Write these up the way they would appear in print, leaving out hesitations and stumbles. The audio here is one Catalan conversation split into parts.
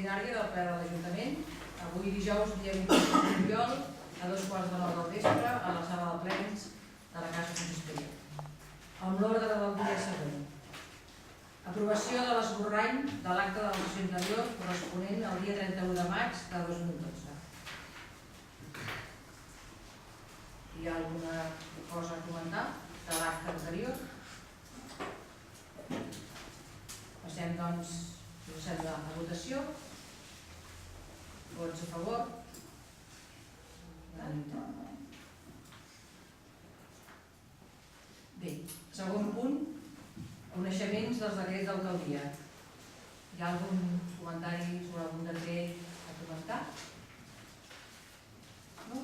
extraordinària del ple de l'Ajuntament, avui dijous, dia 25 de juliol, a 2:15 del vespre, a la sala de plens de la Casa Consistoria. Amb l'ordre del dia següent. Aprovació de l'esborrany de l'acte de la sessió anterior corresponent al dia 31 de maig de 2012. Hi ha alguna cosa a comentar de l'acte anterior? Passem, doncs, si us sembla, a votació. Vots a favor? Bé, segon punt, coneixements dels decrets d'alcaldia. Hi ha algun comentari sobre algun decret a comentar? No?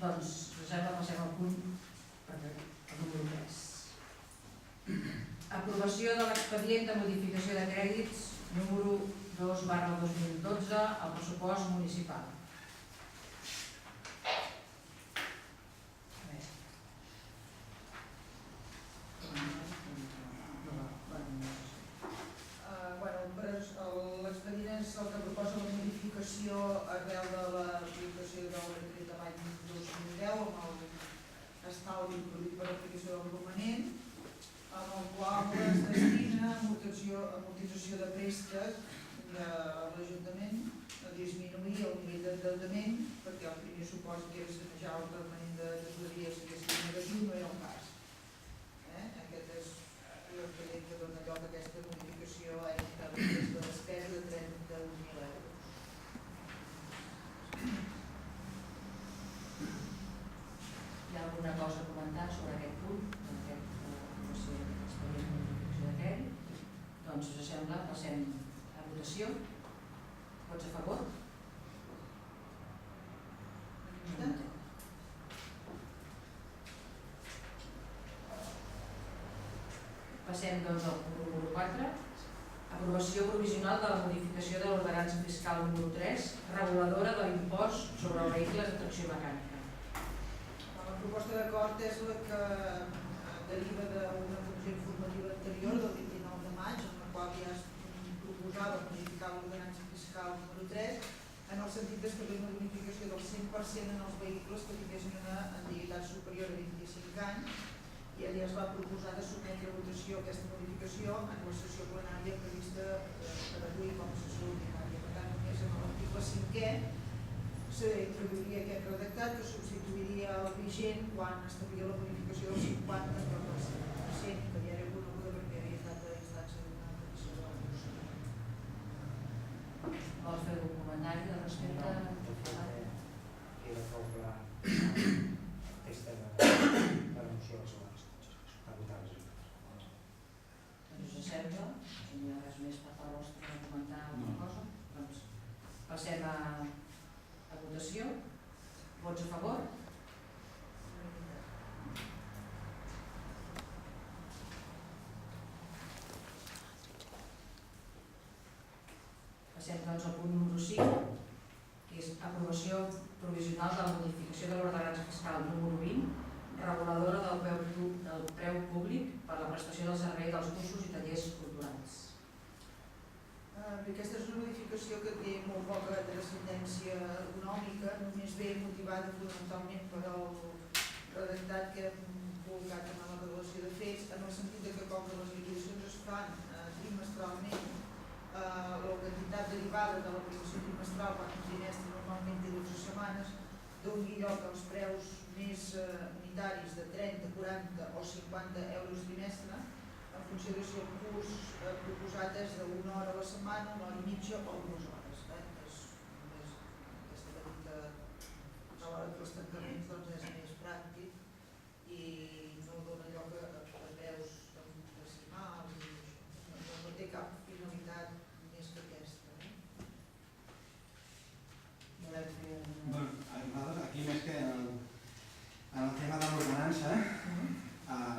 Doncs, si us sembla, passem al punt número 3. Aprovació de l'expedient de modificació de crèdits número 2/2012 al pressupost municipal. L'expedient és el que proposa la modificació arrel de l'aplicació del decret de l'any 2010 amb l'estalvi produït per l'aplicació del romanent, amb el qual es destina a amortització de préstec de l'Ajuntament a disminuir el nivell d'endeutament, perquè el primer supòsit era sanejar el romanent de tesoreria si hagués negatiu, no era el cas. Aquest és l'expedient que dona lloc a aquesta modificació de despesa de 31.000 euros. Hi ha alguna cosa a comentar sobre aquest punt? Doncs, si us sembla, passem a votació. Vots a favor? Passem, doncs, al punt número 4. Aprovació provisional de la modificació de l'ordenança fiscal número 3, reguladora de l'impost sobre els vehicles de tracció mecànica. La proposta d'acord és la que deriva d'una comissió informativa anterior del 29 de maig, en la qual ja es proposava modificar l'ordenança fiscal número 3 en el sentit d'establir una bonificació del 100% en els vehicles que tinguessin una antiguitat superior a 25 anys, i allà es va proposar de sotmetre a votació aquesta modificació en la sessió plenària prevista per avui com a sessió ordinària. Per tant, només en l'article 5è s'introduiria aquest redactat que substituiria el vigent quan establia la bonificació del 50 en lloc del 100%, que ja era coneguda perquè havia estat a instància d'una petició de la moció. Vols fer algun comentari de respecte? Queda prou clar aquesta moció de segons per votar les lleis. Doncs us sembla, si no hi ha res més per part vostra de comentar alguna cosa, doncs passem a votació. Vots a favor? Passem, doncs, al punt número 5, que és aprovació provisional de la modificació de l'ordenança fiscal número 20, reguladora del preu públic per la prestació del servei dels cursos i tallers culturals. Aquesta és una modificació que té molt poca transcendència econòmica, només ve motivada fonamentalment per el redactat que hem col·locat en la regulació de fets, en el sentit que com que les liquidacions es fan trimestralment, la quantitat derivada de l'aplicació trimestral quan un trimestre normalment té 12 setmanes doni lloc als preus més unitaris de 30, 40 o 50 euros trimestre en funció de si el curs proposat és d'una hora a la setmana, una hora i mitja o 2 hores. És només aquesta petita a l'hora dels tancaments és més pràctic i no dona lloc a preus decimals i no té cap finalitat més que aquesta. Aquí més que en el tema de l'ordenança,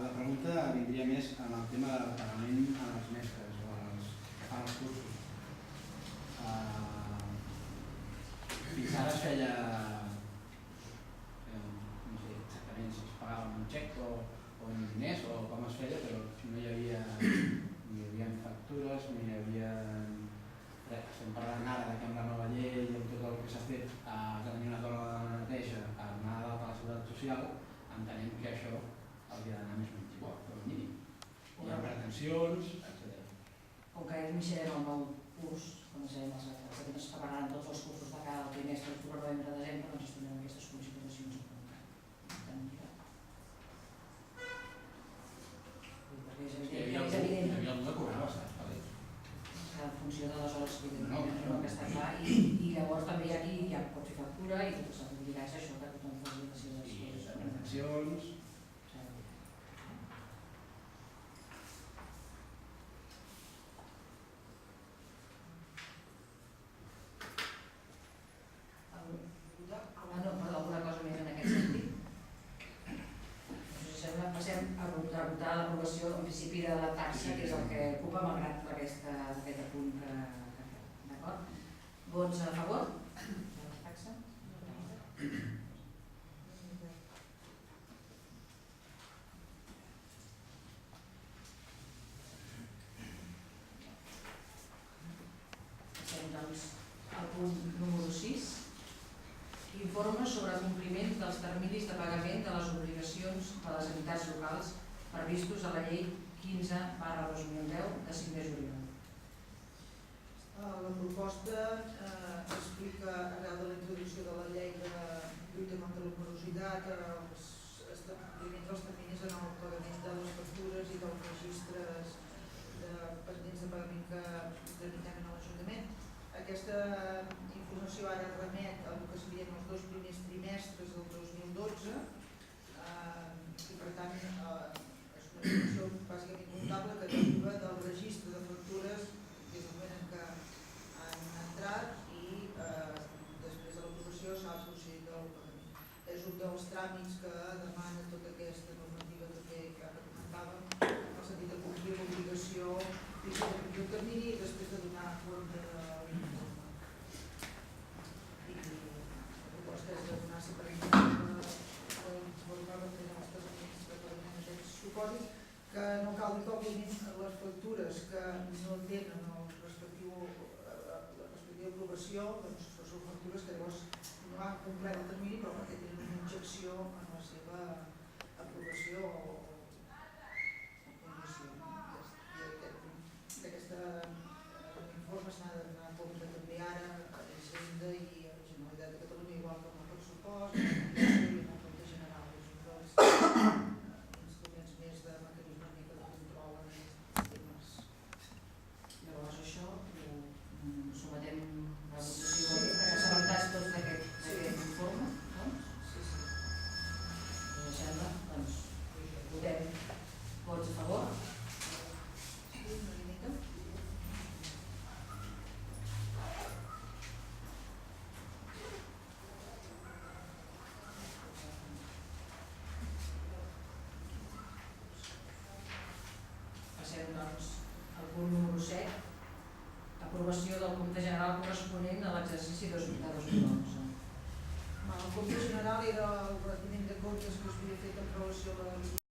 la pregunta vindria més en el tema del pagament a les mestres o als que fan els cursos. Fins ara es feia, no sé exactament si es pagava amb un xec o amb diners o com es feia, però no hi havia ni factures, ni hi havia iniciarem el nou curs, començarem els alumnes prepararan tots els cursos de cada trimestre, octubre, novembre, desembre, doncs estudiarem aquestes sol·licitacions. Perquè és evident, Hi havia algú que cobrava bastant, vale? en funció de les hores que No, que està clar, i llavors també hi ha qui ja pot fer factura i tot s'ha d'obligar és això, que tothom faci les seves I coses. Reflexions. No, però alguna cosa més en aquest sentit. Si sembla, passem a votar l'aprovació en principi de la taxa, que és el que ocupa malgrat aquest apunt que fem. D'acord? Vots a favor de la taxa? Passem doncs al punt número 6. Informe sobre compliment dels terminis de pagament de les obligacions de les entitats locals previstos a la llei 15/2010 de 5 de juliol. La proposta explica, arrel de la introducció de la llei de lluita contra la morositat, els establiments dels terminis en el pagament de les factures i dels registres pendents de pagament que tramitem a l'Ajuntament. Aquesta informació ara remet al que serien els 2 primers trimestres del 2012 i per tant és una informació bàsicament comptable que deriva del registre de factures des del moment en què han entrat i després de l'aprovació s'ha procedit al pagament. És un dels tràmits que demana tota aquesta normativa també que ara comentàvem, en el sentit de complir l'obligació de complir el termini i després de donar compte de l'informe. I la proposta és de donar separament l'informe referent als terminis de pagament en aquests supòsits, que no cal dir que òbviament les factures que no tenen la respectiva aprovació, doncs són factures que llavors no han complert el termini però perquè tenen una objecció en la seva aprovació o condició. D'aquest informe s'ha de donar compte també ara a l'Hisenda i a la Generalitat de Catalunya, igual que amb el pressupost, i amb el compte general. És un dels instruments més de mecanisme de control en aquests temes. Llavors això ho sometem a votació assabentats tots d'aquest informe, doncs? Sí. Us sembla? Doncs votem. Vots a favor? Sí, una mica. Passem doncs al punt número 7, aprovació del compte general corresponent a l'exercici 2011. El compte general era el retiment de comptes que s'havia fet en relació a la